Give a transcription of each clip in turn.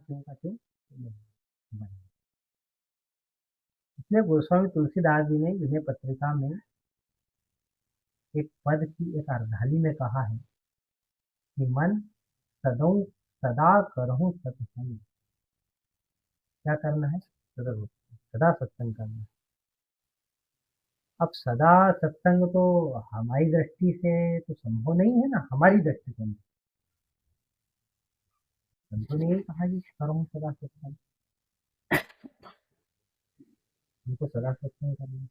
क्यों का क्यों बना। इसलिए गोस्वामी तुलसीदास जी ने विनय पत्रिका में एक पद की एक अर्धाली में कहा है कि मन सदौ सदा करहु सत्संग। क्या करना है? सदा सत्संग करना है। अब सदा सत्संग तो हमारी दृष्टि से तो संभव नहीं है ना, हमारी दृष्टि से संतों ने यही कहा कि करो सदा सत्संग, हमको सदा सत्संग करना।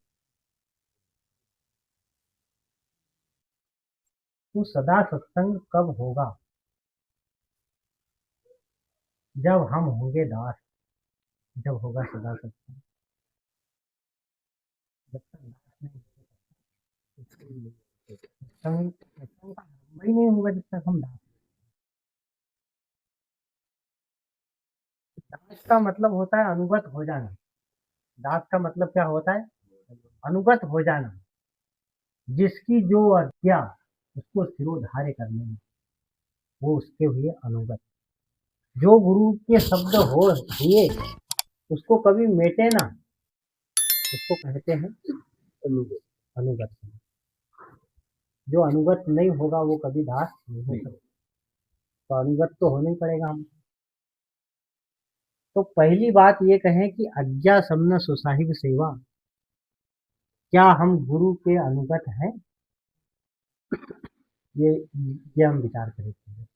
तो सदा सत्संग कब होगा? जब हम होंगे दास, जब होगा सदा सत्संग। जब तक दास नहीं सत्संग सत्संग का आरंभ ही नहीं होगा जब तक हम दास। दास का मतलब होता है अनुगत हो जाना। दास का मतलब क्या होता है? अनुगत हो जाना। जिसकी जो आज्ञा उसको सिरोधार्य करने में, वो उसके हुए अनुगत। जो गुरु के शब्द हो हुए उसको कभी मेटे ना, उसको कहते हैं अनुगत। अनुगत जो अनुगत नहीं होगा वो कभी दास नहीं हो सकता। तो अनुगत तो होना ही पड़ेगा हम। तो पहली बात ये कहें कि आज्ञा समन सुसाहिब सेवा, क्या हम गुरु के अनुगत हैं? ये हम विचार करेंगे।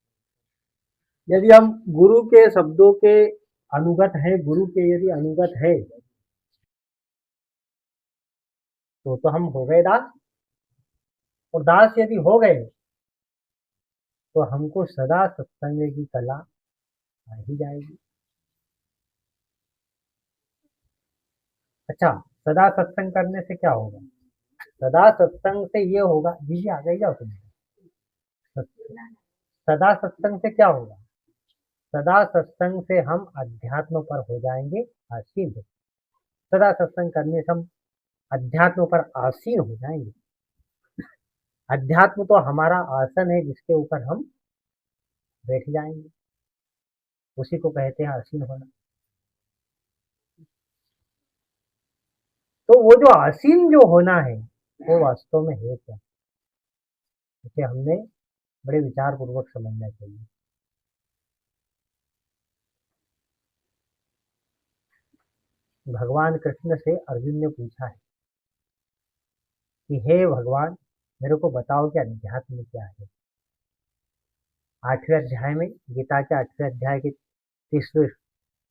यदि हम गुरु के शब्दों के अनुगत है, गुरु के यदि अनुगत है तो हम हो गए दास। और दास यदि हो गए तो हमको सदा सत्संग की कला आ ही जाएगी। अच्छा, सदा सत्संग करने से क्या होगा? सदा सत्संग से ये होगा, दीजिए आ गई जाओ तुम। सदा सत्संग से क्या होगा? सदा सत्संग से हम अध्यात्म पर हो जाएंगे आसीन। सदा सत्संग करने से हम अध्यात्म पर आसीन हो जाएंगे। अध्यात्म तो हमारा आसन है जिसके ऊपर हम बैठ जाएंगे, उसी को कहते हैं आसीन होना। तो वो जो आसीन जो होना है वो वास्तव में है क्या, इसे हमने बड़े विचार पूर्वक समझना चाहिए। भगवान कृष्ण से अर्जुन ने पूछा है कि हे भगवान, मेरे को बताओ कि अध्यात्म क्या है। 8वें अध्याय में, गीता के 8वें अध्याय के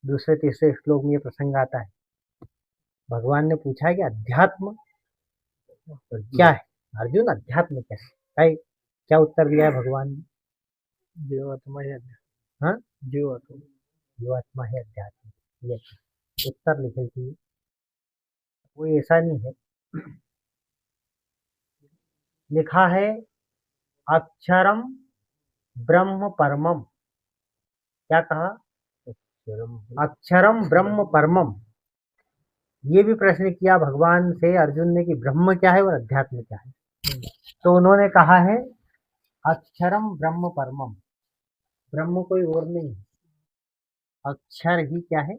दूसरे तीसरे श्लोक में ये प्रसंग आता है। भगवान ने पूछा है कि अध्यात्म क्या है। अर्जुन, अध्यात्म क्या है? क्या उत्तर दिया है भगवान ने? जीवात्मा है अध्यात्म। हाँ, जीवात्मा है अध्यात्म। ये उत्तर लिखे थी। कोई ऐसा नहीं है, लिखा है अक्षरम ब्रह्म परमम। क्या कहा? अक्षरम ब्रह्म परमम। ये भी प्रश्न किया भगवान से अर्जुन ने कि ब्रह्म क्या है और अध्यात्म क्या है। तो उन्होंने कहा है अक्षरम ब्रह्म परमम। ब्रह्म कोई और नहीं है, अक्षर ही क्या है?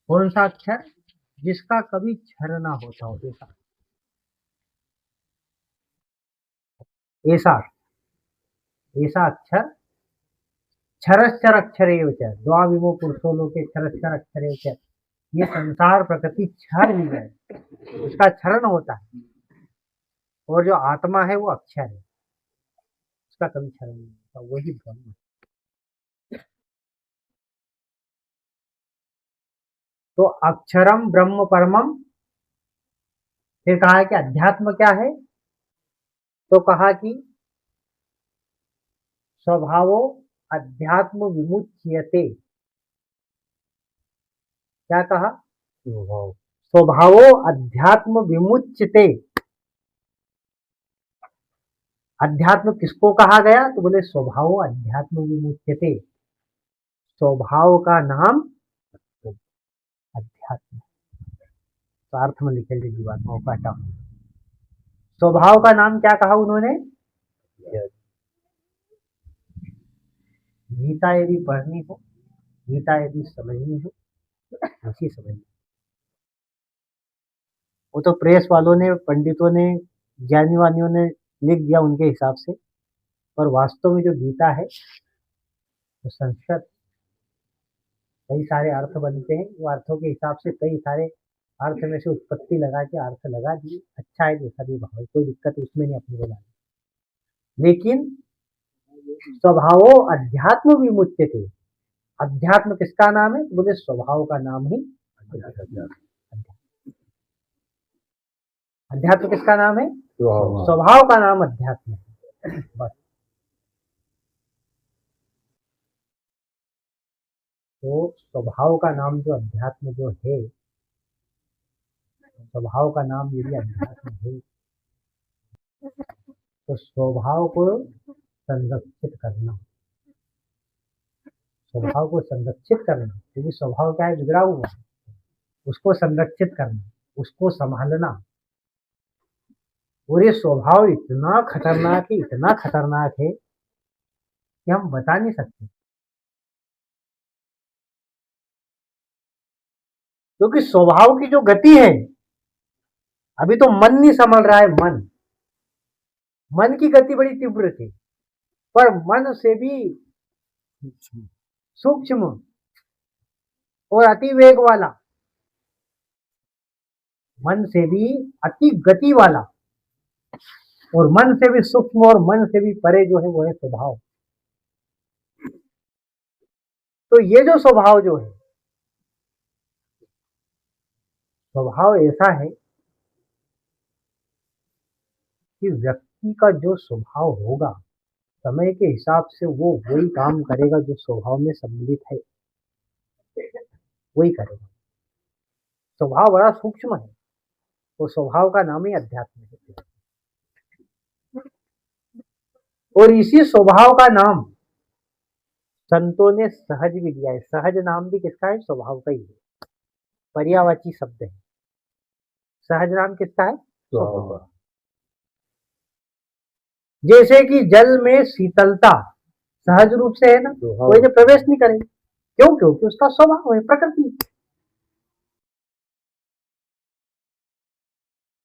कौन सा अक्षर? जिसका कभी क्षर ना होता हो, ऐसा ऐसा ऐसा अक्षर। क्षरश्चर अक्षरे च द्वाविमो पुरुषो लोके क्षरश्चर अक्षरे च। ये संसार प्रकृति क्षर भी है, उसका क्षरण होता है। और जो आत्मा है वो अक्षर है, उसका कभी क्षरण नहीं होता, वही ब्रह्म है। तो अक्षरम ब्रह्म परमम। फिर कहा है कि अध्यात्म क्या है? तो कहा कि स्वभावो अध्यात्म विमुच्यते। क्या कहा? स्वभावो अध्यात्म विमुच्यते। अध्यात्म किसको कहा गया? तो बोले स्वभावो अध्यात्म विमुच्यते। स्वभाव का नाम अध्यात्म। तो अर्थ में लिखे जीवात्माओं का टर्म। स्वभाव का नाम क्या कहा उन्होंने? गीता यदि पढ़नी हो, गीता यदि समझनी हो, ऐसी समझनी। वो तो प्रेस वालों ने, पंडितों ने, ज्ञानी वानियों ने लिख दिया उनके हिसाब से, पर वास्तव में जो गीता है वो संस्कृत, कई सारे अर्थ बनते हैं, वो अर्थों के हिसाब से कई सारे अर्थ में से उत्पत्ति लगा के अर्थ लगा दिए। अच्छा है जैसा भी भाव, कोई दिक्कत उसमें नहीं अपने को लानी। लेकिन स्वभावो अध्यात्म विमुच्य थे। अध्यात्म किसका नाम है? बोले स्वभाव का नाम ही अध्यात्म। अध्यात्म किसका नाम है? स्वभाव का नाम अध्यात्म है। बस। तो स्वभाव का नाम जो अध्यात्म जो है, स्वभाव का नाम यदि अध्यात्म है, तो स्वभाव को संरक्षित करना, स्वभाव को संरक्षित करना, क्योंकि स्वभाव क्या है? बिगड़ा हुआ, उसको संरक्षित करना, उसको संभालना। और ये स्वभाव इतना खतरनाक है, इतना खतरनाक है कि हम बता नहीं सकते। क्योंकि स्वभाव की जो गति है, अभी तो मन नहीं संभल रहा है। मन की गति बड़ी तीव्र थी, पर मन से भी सूक्ष्म और अति वेग वाला, मन से भी अति गति वाला और मन से भी सूक्ष्म और मन से भी परे जो है वो है स्वभाव। तो ये जो स्वभाव जो है, स्वभाव ऐसा है कि व्यक्ति का जो स्वभाव होगा, समय के हिसाब से वो वही काम करेगा जो स्वभाव में सम्मिलित है, वही करेगा। स्वभाव बड़ा सूक्ष्म है, तो स्वभाव का नाम ही अध्यात्म है। और इसी स्वभाव का नाम संतों ने सहज भी दिया है। सहज नाम भी किसका है? स्वभाव का ही है, पर्यायवाची शब्द है। सहज नाम किसका है? स्वभाव का। जैसे कि जल में शीतलता सहज रूप से है ना, कोई ने प्रवेश नहीं करेगा। क्यों? क्योंकि उसका स्वभाव है, प्रकृति।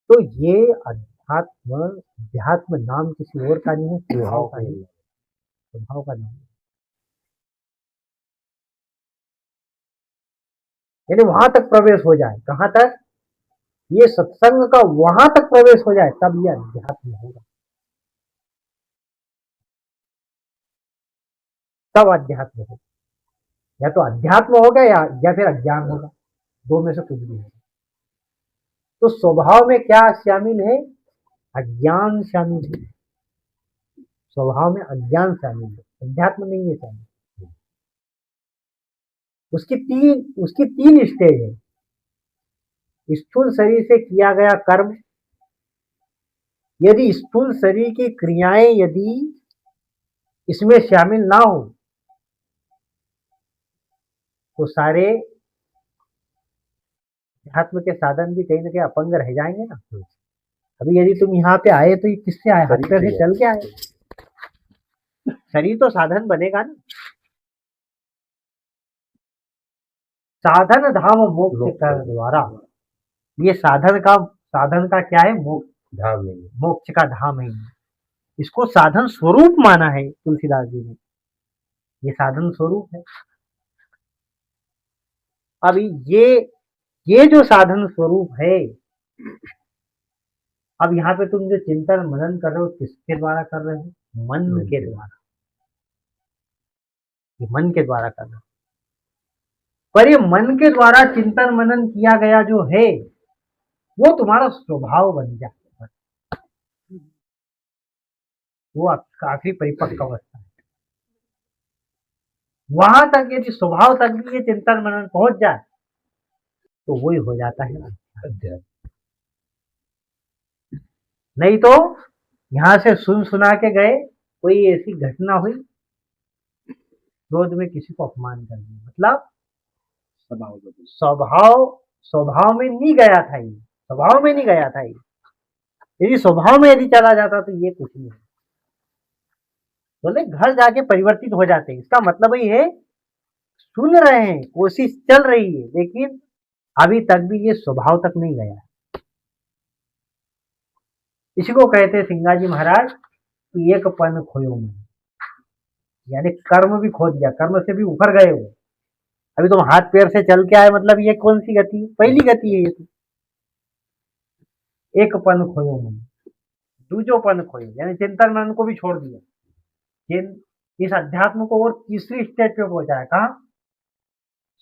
तो ये अध्यात्म नाम किसी और का नहीं है, स्वभाव का है, स्वभाव का नाम। यानी वहां तक प्रवेश हो जाए, कहां तक? ये सत्संग का वहां तक प्रवेश हो जाए, तब ये अध्यात्म होगा, तब अध्यात्म होगा। या तो अध्यात्म होगा या फिर अज्ञान होगा, दो में से कुछ भी होगा। तो स्वभाव में क्या शामिल है? अज्ञान शामिल है। स्वभाव में अज्ञान शामिल है, अध्यात्म नहीं है शामिल। उसकी तीन स्टेज है। स्थूल शरीर से किया गया कर्म, यदि स्थूल शरीर की क्रियाएं यदि इसमें शामिल ना हो तो सारे अध्यात्म के साधन भी कहीं ना कहीं अपंग रह जाएंगे ना। अभी यदि तुम यहाँ पे आए तो ये किससे आए? हाथ पैर से चल के आए। शरीर तो साधन बनेगा ना। साधन धाम मोक्ष कर द्वारा, ये साधन का क्या है? मोक्ष धाम है, मोक्ष का धाम है। इसको साधन स्वरूप माना है तुलसीदास जी ने, ये साधन स्वरूप है। अभी ये जो साधन स्वरूप है, अब यहाँ पे तुम जो चिंतन मनन कर रहे हो, किसके द्वारा कर रहे हो? मन के द्वारा। ये मन के द्वारा कर रहे हो, पर ये मन के द्वारा चिंतन मनन किया गया जो है वो तुम्हारा स्वभाव बन जाए, वो काफी परिपक्व अवस्था है। वहां तक यदि स्वभाव तक भी ये चिंतन मनन पहुंच जाए तो वही हो जाता है अध्यात्म। नहीं तो यहाँ से सुना के गए, कोई ऐसी घटना हुई, क्रोध में किसी को अपमान कर दिया, मतलब स्वभाव में नहीं गया था ये, स्वभाव में नहीं गया था ये। यदि स्वभाव में यदि चला जाता तो ये कुछ नहीं। बोले घर जाके परिवर्तित हो जाते हैं। इसका मतलब ही है सुन रहे हैं, कोशिश चल रही है, लेकिन अभी तक भी ये स्वभाव तक नहीं गया। इसी को कहते हैं सिंगाजी महाराज कि एक पन खोयो मन, यानी कर्म भी खो दिया, कर्म से भी उभर गए हो। अभी तुम हाथ पैर से चल के आए, मतलब ये कौन सी गति है? पहली गति है ये तो। एक पन खोयो मन, दूजो पन खोयो, यानी चिंतन मनन को भी छोड़ दिया। इस अध्यात्म को और तीसरी स्टेज पे पहुंचाया। कहा?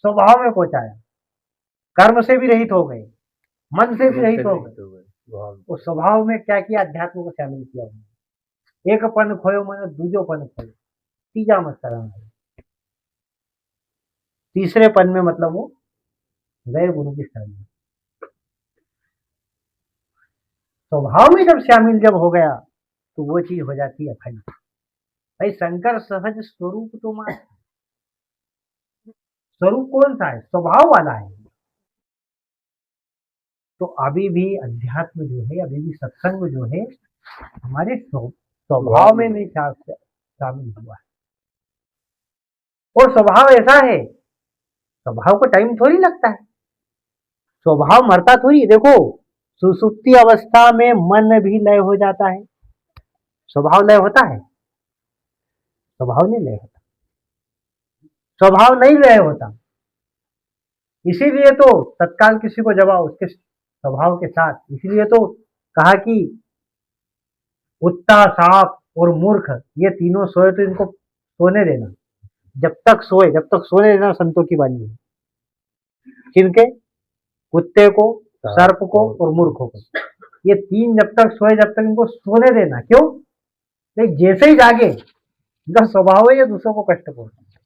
स्वभाव में पहुंचाया। कर्म से भी रहित हो गए, मन से भी रहित हो गए, तो स्वभाव में क्या किया? अध्यात्म को शामिल किया उन्होंने। एक पन खोयो मन, दूजो पन खोयो, तीजा मत शरण आए। तीसरे पन में मतलब वो गए गुरु की शरण में। स्वभाव में जब शामिल जब हो गया तो वो चीज हो जाती है अखंड। भाई शंकर सहज स्वरूप तो मान, स्वरूप कौन सा है? स्वभाव वाला है। तो अभी भी अध्यात्म जो है, अभी भी सत्संग जो है, हमारे स्वभाव में नहीं शामिल हुआ है। और स्वभाव ऐसा है, स्वभाव को टाइम थोड़ी लगता है, स्वभाव मरता थोड़ी। देखो सुसुप्ति अवस्था में मन भी लय हो जाता है, स्वभाव लय होता है? स्वभाव नहीं लय होता, स्वभाव नहीं लय होता। इसीलिए तो तत्काल किसी को जवाब उसके स्वभाव के साथ, इसलिए तो कहा कि कुत्ता, सांप और मूर्ख ये तीनों सोए तो इनको सोने देना, जब तक सोए, जब तक सोने देना संतों की वाणी है। किनके? कुत्ते को, सर्प को और मूर्ख को। ये तीन जब तक सोए, जब तक इनको सोने देना। क्यों? नहीं, जैसे ही जागे, इनका स्वभाव है ये दूसरों को कष्ट पहुंचाना,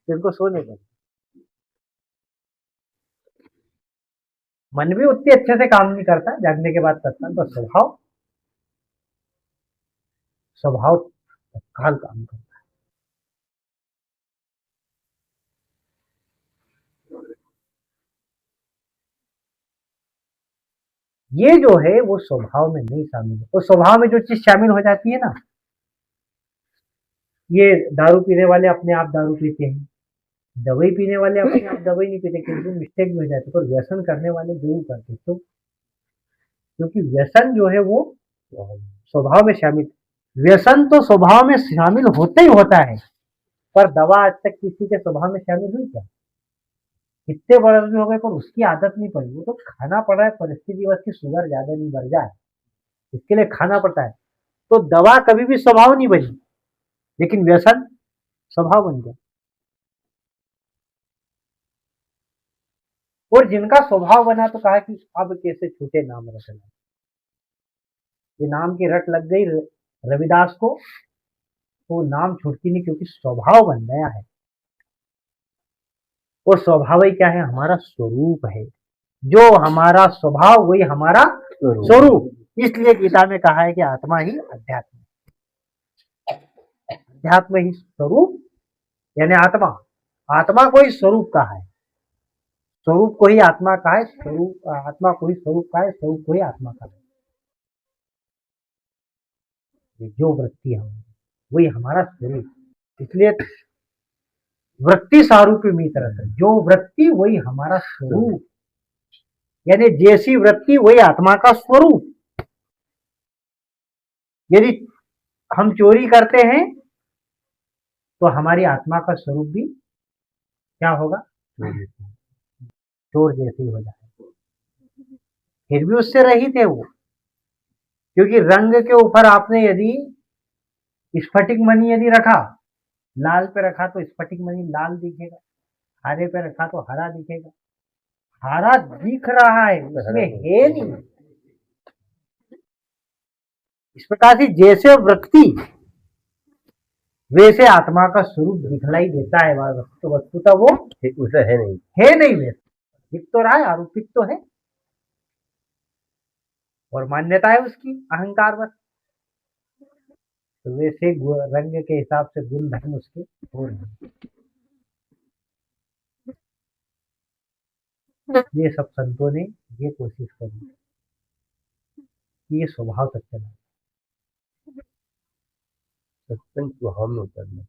तो इनको सोने देना। मन भी उतने अच्छे से काम नहीं करता जागने के बाद तत्काल, तो स्वभाव स्वभाव तत्काल काम करता। ये जो है वो स्वभाव में नहीं शामिल है। तो स्वभाव में जो चीज शामिल हो जाती है ना, ये दारू पीने वाले अपने आप दारू पीते हैं, दवाई पीने वाले अपने आप दवाई नहीं पीते, क्योंकि मिस्टेक भी हो जाती है। पर व्यसन करने वाले जरूर करते, तो क्योंकि व्यसन जो है वो स्वभाव में शामिल, व्यसन तो स्वभाव में शामिल होते ही होता है। पर दवा आज तक किसी के स्वभाव में शामिल हुई क्या? कितने बरस भी हो गए पर उसकी आदत नहीं पड़ी, वो तो खाना पड़ रहा है, परिस्थिति बस की शुगर ज्यादा नहीं बढ़ जाए इसके लिए खाना पड़ता है। तो दवा कभी भी स्वभाव नहीं बनी, लेकिन व्यसन स्वभाव बन गया। और जिनका स्वभाव बना तो कहा कि अब कैसे छूटे नाम रटना, ये नाम की रट लग गई रविदास को, तो नाम छूटती नहीं, क्योंकि स्वभाव बन गया है। और स्वभाव ही क्या है? हमारा स्वरूप है। जो हमारा स्वभाव वही हमारा स्वरूप। इसलिए गीता में कहा है कि आत्मा ही अध्यात्म, अध्यात्म ही स्वरूप, यानी आत्मा, आत्मा को ही स्वरूप कहा है, स्वरूप को ही आत्मा का है, स्वरूप आत्मा को ही स्वरूप का है, स्वरूप को ही आत्मा का है। जो वृत्ति है वही हमारा स्वरूप। इसलिए वृत्ति सारूप्य मित्र, जो वृत्ति वही हमारा स्वरूप, यानी जैसी वृत्ति वही आत्मा का स्वरूप। यदि हम चोरी करते हैं तो हमारी आत्मा का स्वरूप भी क्या होगा? चोर जैसे ही हो जाए। फिर भी उससे रहित है वो, क्योंकि रंग के ऊपर आपने यदि स्फटिक मणि यदि रखा, लाल पे रखा तो स्फटिक मणि लाल दिखेगा, हरे पे रखा तो हरा दिखेगा। हरा दिख रहा है, उसमें है नहीं। इस प्रकार से जैसे वृत्ति वैसे आत्मा का स्वरूप दिखलाई देता है, तो वस्तुतः वो उसे है नहीं, है नहीं, वैसे दिख तो रहा है, आरोपित तो है, और मान्यता है उसकी अहंकार बस। तो वैसे रंग के हिसाब से गुण धर्म उसके हो रहे हैं। ये सब संतों ने ये कोशिश करी कि ये स्वभाव तक चला। सत्संग स्वभाव में उतरना।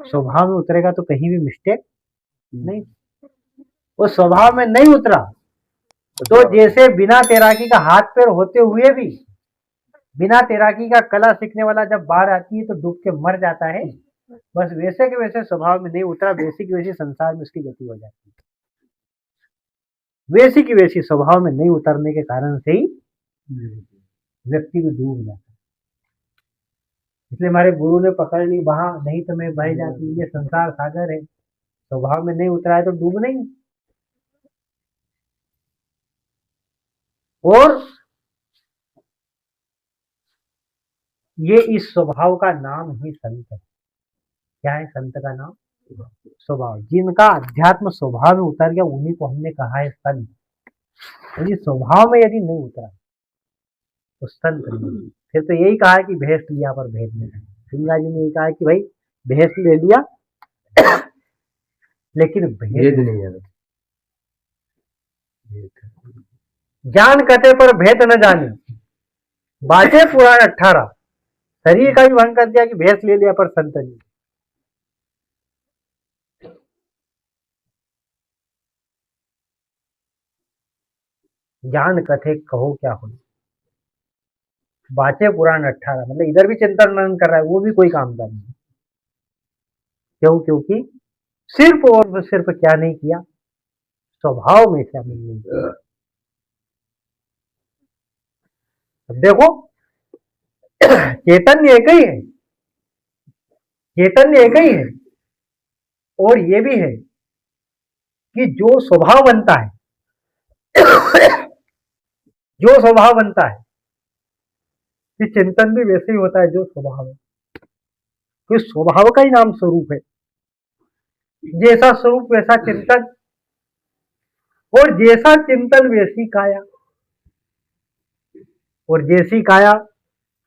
स्वभाव में उतरेगा तो कहीं भी मिस्टेक नहीं। वो स्वभाव में नहीं उतरा तो जैसे बिना तैराकी का हाथ पैर होते हुए भी बिना तैराकी का कला सीखने वाला जब बाढ़ आती है तो डूब के मर जाता है, बस वैसे के वैसे स्वभाव में नहीं उतरा, वैसी की वैसी संसार में उसकी गति हो जाती है। वैसी की वैसी स्वभाव में नहीं उतरने के कारण से ही व्यक्ति भी डूब जाता है। इसलिए हमारे गुरु ने पकड़ ली वहां, नहीं तो मैं बह जाती, ये संसार सागर है। स्वभाव में नहीं उतरा है तो डूब नहीं। और ये इस स्वभाव का नाम ही संत है। क्या है संत का नाम? स्वभाव। जिनका अध्यात्म स्वभाव में उतर गया उन्हीं को हमने कहा है संत। यदि स्वभाव में यदि नहीं उतरा तो संत नहीं। फिर तो यही कहा है कि भैंस लिया पर भेद नहीं। गंगा जी ने यही कहा है कि भाई भैंस ले लिया लेकिन भेद नहीं है। जान कते पर भेद न जाने, बाजे पुराण 18। शरीर का भी भंग कर दिया कि भैंस ले लिया पर संत नहीं। जान कथे कहो क्या हो, बाचे पुराण 18। मतलब इधर भी चिंतन मनन कर रहा है, वो भी कोई काम का नहीं। क्यों? क्योंकि सिर्फ और सिर्फ क्या नहीं किया, स्वभाव में शामिल नहीं किया। देखो चैतन्य एक ही है, चैतन्य एक ही है। और ये भी है कि जो स्वभाव बनता है जो स्वभाव बनता है कि चिंतन भी वैसे ही होता है जो स्वभाव है। कि स्वभाव का ही नाम स्वरूप है। जैसा स्वरूप वैसा चिंतन, और जैसा चिंतन वैसी काया, और जैसी काया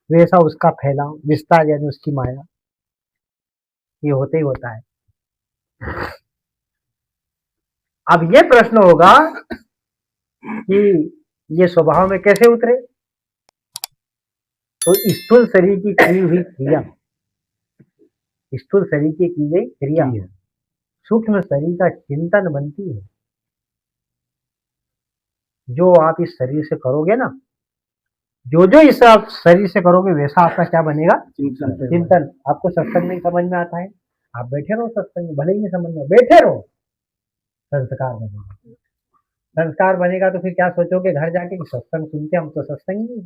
वैसा उसका फैलाव विस्तार, यानी उसकी माया। ये होते ही होता है। अब ये प्रश्न होगा कि ये स्वभाव में कैसे उतरे? तो स्थूल शरीर की की हुई क्रिया, स्थूल शरीर की गई क्रिया सूक्ष्म शरीर का चिंतन बनती है। जो आप इस शरीर से करोगे ना, जो जो इस आप शरीर से करोगे वैसा आपका क्या बनेगा? चिंतन। आपको सत्संग नहीं समझ में आता है, आप बैठे रहो सत्संग में, भले ही नहीं समझ में, बैठे रहो, संस्कार बनेगा। संस्कार बनेगा तो फिर क्या सोचोगे घर जाके कि सत्संग सुनते हम तो सत्संगी,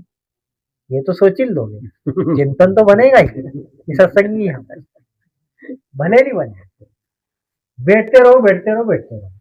ये तो सोच ही लोगे। चिंतन तो बनेगा ही कि सत्संगी हम, भले नहीं बने। बैठते रहो बैठते रहो बैठते रहो।